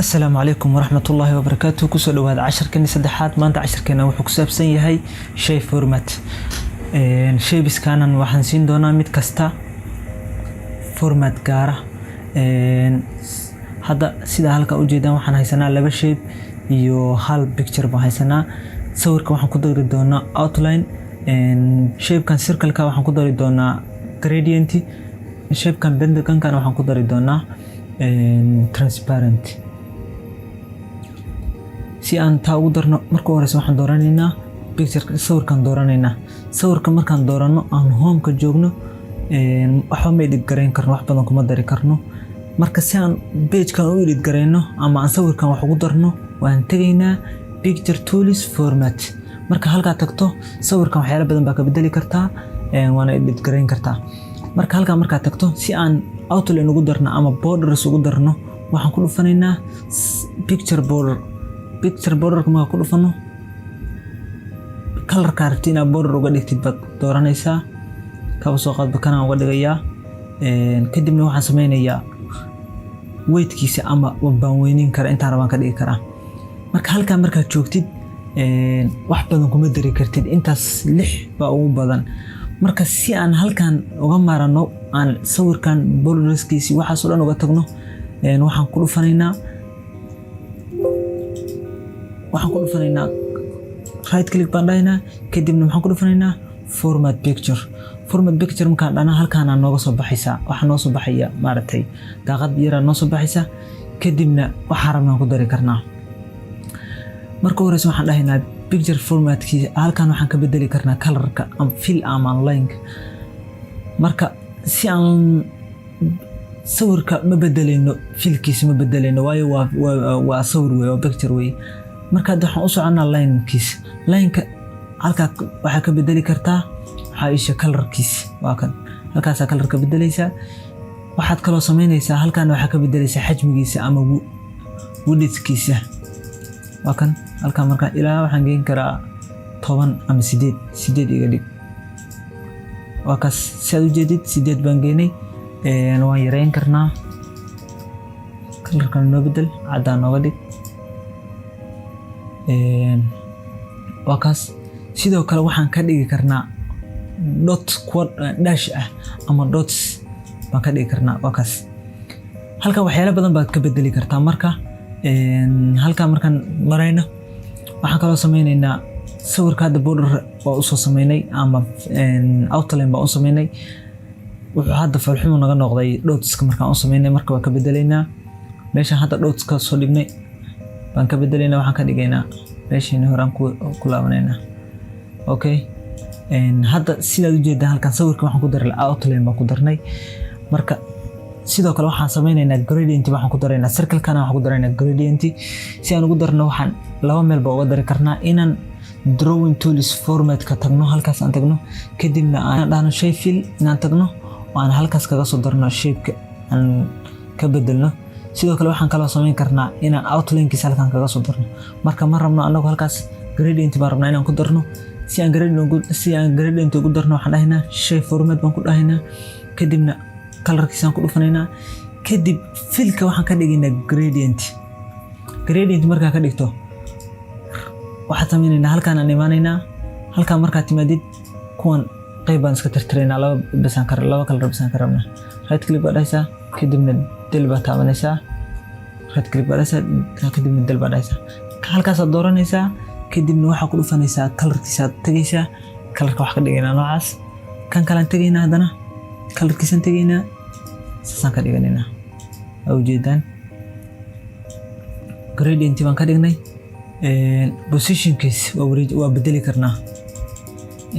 السلام عليكم ورحمة الله وبركاته. كسر هذا 10 كني صدحات ما أنت 10 كنا وحكسب سنة هاي شيء فورمات شيء بس كان وحنسين دونا ميت كستا فورمات كاره هذا سيدا هالك أوجيدا وحنا هيسنا لبر شيء يو هال بيكتشر بهايسنا صور كوحن قدر دونا outline شيء كان circle كوحن قدر دونا gradient شيء كان بند كان وحن قدر دونا transparent si aan taa ugu darno marka horeysa waxaan dooranaynaa picture sawirkan dooranaynaa sawirka markaan doorano aan home ka joogno waxa ma edit gareyn karno wax badan kuma dari karno marka si aan page kan u edit gareyno ama aan sawirkan wax ugu darno waan tagaynaa picture tools format marka halka tagto sawirkan waxyaalo badan baa ka bedeli kartaa waana edit gareyn kartaa marka halka marka tagto si aan outline ugu darno ama borders ugu darno waxaan ku dhufanaynaa picture border kuma ku dhufano color kartina border uga dhigtid bad dooranaysaa ka soo qaad kana uga dhigayaa kadibna waxaan sameynayaa weightkiisa ama baan weynin kara inta rabaan ka dhigi karaa marka halka marka joogtid wax badan kuma dari kartid intaas 6 baa ugu badan marka si aan halkan uga maarano aan sawirkan borderskiisi waxa soo dhan uga tagno waxaan ku dhufanaynaa right click baan dhaynaa kadibna waxaan ku dhufanaynaa format picture markaan dhana halkaan aan nooga soo baxaysaa waxa noo soo baxaya maartay daaqad yar noo soo baxaysa kadibna waxa rabnaan ku dari karnaa marka horeysa waxaan dhahaynaa picture formatkiisa halkaan waxaan ka bedeli karnaa colorka am fill ama line marka si aan sawirka ma bedeleyno filkiisa ma bedeleyno waayo waa sawir weey oo picture weey marka waxaan u soconaa line-ka halka waxa ka bedeli kartaa xaayisha colorkiisa waa kan halkaas color ka bedelaysa waxaad kala sameynaysaa halkaan waxa ka bedelaysa xajmigiisa ama widthkiisa waa kan halkaan marka ilaa waxaan geyn karaa 10 ama 8 iga dhig waa kaas si aad u jeedid 8 baan geynay waan yareyn karnaa colorkan noo bedel cadaan nooga dhig waa kaas sidoo kale waxaan ka dhigi karnaa dot quad dash ama dots baan ka dhigi karnaa waa kaas halka waxyaalo badan baad ka bedeli kartaa marka halka markaan marayna waxaan kala sameynaynaa sawirka hadda border oo soo sameynay ama outline baa u sameynay wuxuu hadda falxumo naga noqday dotska markaan u sameynay marka waa ka bedelaynaa meesha hadda dotska soo dhignay baan ka bedelaynaa waxaan ka dhigaynaa meeshii horaan ku laabanayna okay hadda sidaad u jeedaa halkan sawirka waxaan ku daray outline baan ku darnay marka sidoo kale waxaan sameynaynaa gradient waxaan ku daraynaa circle kana waxaan ku daraynaa gradient si aan ugu darno waxaan laba meel baa uga dari karnaa inaan drawing tools format ka tagno halkaas aan tagno kadibna aan dhahno shape fill inaan tagno oo aan halkaas kaga soo darno shape aan ka bedelno sidoo kale waxaan kala sameyn karnaa inaan outline-kiisa halkan kaga soo darno marka ma rabno anagu halkaas gradient baan rabnaa inaan ku darno si aan gradient ugu darno waxaan dhahaynaa shape format baan ku dhahaynaa kadibna colorkiisa ku dhufanaynaa kadib fill-ka waxaan ka dhigaynaa gradient markaa ka dhigto waxaan sameynaynaa halkaan aan imaanaynaa halkaan markaa timaadid kuwan qayb baan iska tirtiraynaa laba color basaan ka rabnaa right click baa dhahaysaa kadibna del baa taabanaysaa right click baa dhahaysaa kadibna del baa dhahaysaa halkaas aad dooranaysaa kadibna waxaa ku dhufanaysaa colorkiisa aad tagaysaa colorka wax ka dhigaynaa noocaas kan kalaan tagaynaa haddana colorkiisaan tagaynaa saasaan ka dhiganaynaa waa ujeedaan gradient baan ka dhignay positionkiisa waa bedeli karnaa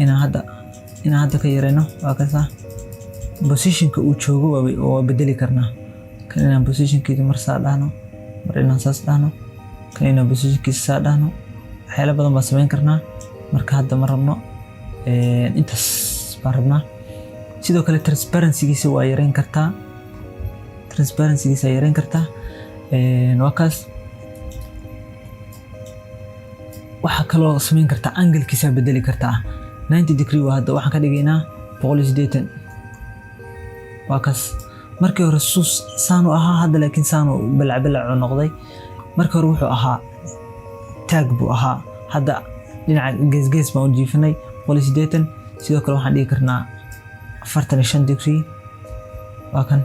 inaan hadda ka yareyno waa kaasa positionka uu joogo waa bedeli karnaa kan inaan positionkiisa mar saa dhahno mar inaan saas dhahno kan inaan positionkiisa saa dhahno waxyaalo badan baan sameyn karnaa marka hadda ma rabno intaas baan rabnaa sidoo kale transparency-giisa waa yareyn kartaa waa kaas waxa kaloo sameyn kartaa angle-kiisa bedeli kartaa 90 degree waa hadda waxaan ka dhigaynaa 180 waa kaas markii hore suus saanu ahaa hadda laakiin saanu balacbalac noqday marka hore wuxuu ahaa tag buu ahaa, hadda dhinaca gees baan u jiifinay 180. sidoo kale waxaan dhigi karnaa 45 degree, waa kan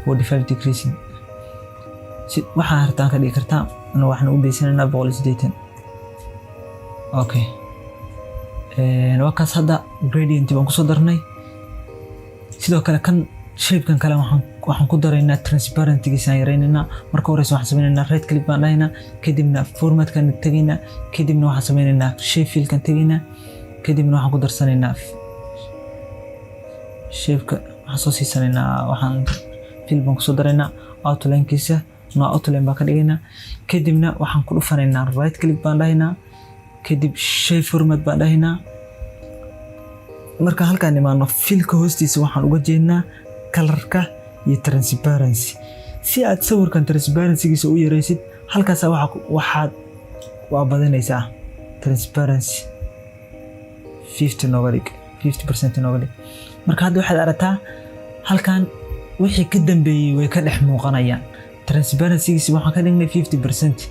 45 degrees. waxaan hartaan ka dhigi kartaa ana waxaan u beysanaynaa 180. okay, waa kaas hadda gradient baan kusoo darnay. sidoo kale kan shape-kan kale waxaan ku daraynaa transparency-giisaan yaraynaynaa. marka horeysa waxaan sameynaynaa right click baan dhahaynaa, kadibna format-kan tegaynaa, kadibna waxaan sameynaynaa shape fill-kan tegaynaa, kadibna waxaan ku darsanaynaa shape-ka, waxaan soo siisanaynaa, waxaan fill baan kusoo daraynaa, outline-kiisa no outline baan ka dhigaynaa, kadibna waxaan ku dhufanaynaa right click baan dhahaynaa, kadib shape format baan dhahaynaa. marka halkaan imaano fill-ka hoostiisa waxaan uga jeednaa color-ka iyo transparency. si aad sawirkan transparency-giisa u yareysid, halkaas waxaad waa badanaysaa transparency 50% nooga dhig. marka hadda waxaad aragtaa halkaan wixii ka dambeeyay way ka dhex muuqanayaan. transparency-giisa waxaan ka dhignay 50%,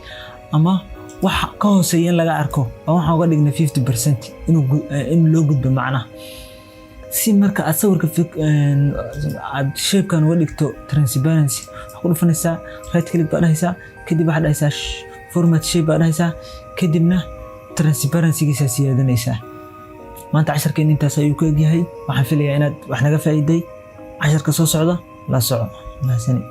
ama waxa ka hooseeya in laga arko waxaan uga dhignay 50% in loo gudbo macnaha. si marka aad sawirka aad shape-kan uga dhigto transparency, waxaad ku dhufanaysaa right click baa dhahaysaa, kadib waxaad dhahaysaa format shape baa dhahaysaa, kadibna transparency-giisa siyaadanaysaa. maanta casharkeen intaas ayuu ku egyahay. waxaan filayaa inaad wax naga faa'iiday. casharka soo socda la soco. mahadsanid.